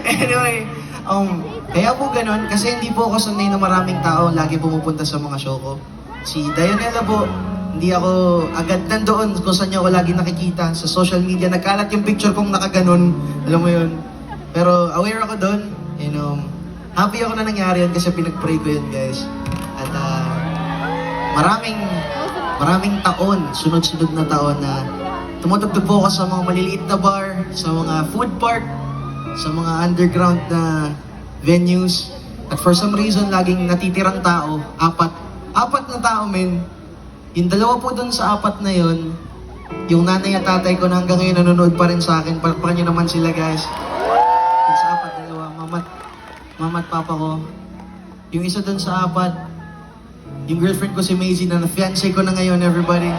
Anyway, kaya po ganun, kasi hindi po ako sanay na maraming tao lagi pumupunta sa mga show ko. Si Dionela po, hindi ako agad nandoon kung saan niya ako lagi nakikita. Sa social media, nagkalat yung picture kong nakaganon. Alam mo yun? Pero aware ako doon. Happy ako na nangyari yun kasi pinag-pray ko yun, guys. At maraming taon, sunod-sunod na taon na tumutugtog po ako sa mga maliliit na bar, sa mga food park, sa mga underground na venues. At for some reason, laging natitirang tao, apat na tao, men. Yung dalawa po dun sa apat na yun, yung nanay at tatay ko na hanggang ngayon nanonood pa rin sa akin. Palakpakan nyo naman sila, guys. Yung sa apat, dalawa, mama at papa ko. Yung isa dun sa apat, yung girlfriend ko si Maisie na na-fiancé ko na ngayon, everybody.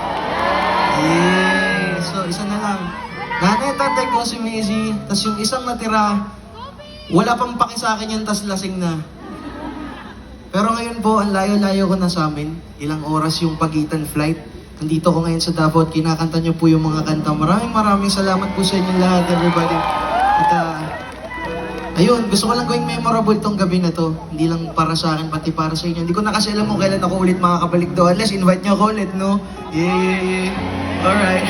Yeah! So, isa na lang. Nanay at tatay ko si Maisie, tas yung isang natira, wala pang paki sa akin yan, tas lasing na. Pero ngayon po, ang layo-layo ko na sa amin. Ilang oras yung pagitan flight. Nandito ko ngayon sa Davao at kinakanta nyo po yung mga kanta. Maraming salamat po sa inyo lahat, everybody. At ayun, gusto ko lang gawing memorable tong gabi na to. Hindi lang para sa akin, pati para sa inyo. Hindi ko na kasi alam kung kailan ako ulit makakabalik doon. Unless invite nyo ako ulit, no? Yeah. Alright.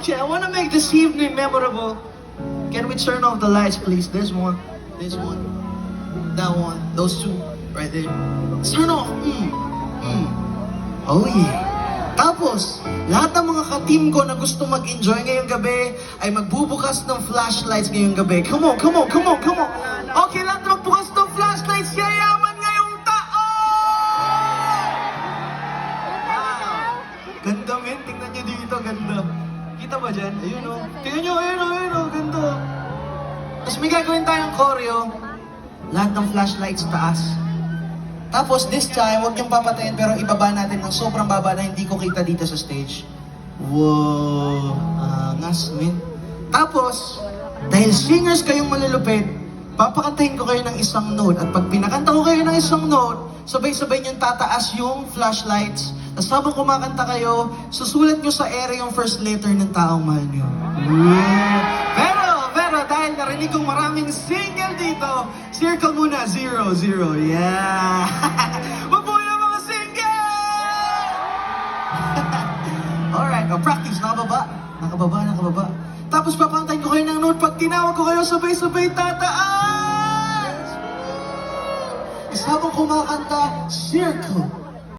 Okay, I wanna make this evening memorable. Can we turn off the lights, please? This one. That one, those two, right there. Turn off! Oh yeah. Tapos, lahat ng mga ka-team ko na gusto mag-enjoy ngayong gabi ay magbubukas ng flashlights ngayong gabi. Come on! Okay, lahat na magbukas ng flashlights, yayaman ngayong taon! Wow! Ganda, men. Tingnan nyo dito, ganda. Kita ba dyan? Ayun o. Tingnan nyo, ayun o, ganda. Tapos may gagawin tayong choreo. Lahat ng flashlights taas. Tapos this time, huwag niyong papatayin pero ibaba natin ng sobrang baba na hindi ko kita dito sa stage. Wow! Angas, man. Tapos, dahil singers kayong malulupit, papakantahin ko kayo ng isang note. At pag pinakanta ko kayo ng isang note, sabay-sabay niyong tataas yung flashlights. Tapos habang kumakanta kayo, susulat niyo sa ere yung first letter ng taong mahal niyo. Pero dahil narinig kong maraming single dito, circle muna, 0, 0. Yeah! Mabuhay ang mga single! Alright, practice. Nakababa. Tapos papantayin ko kayo ng note. Pag tinawag ko kayo, sabay-sabay tataas! Habang kumakanta, circle.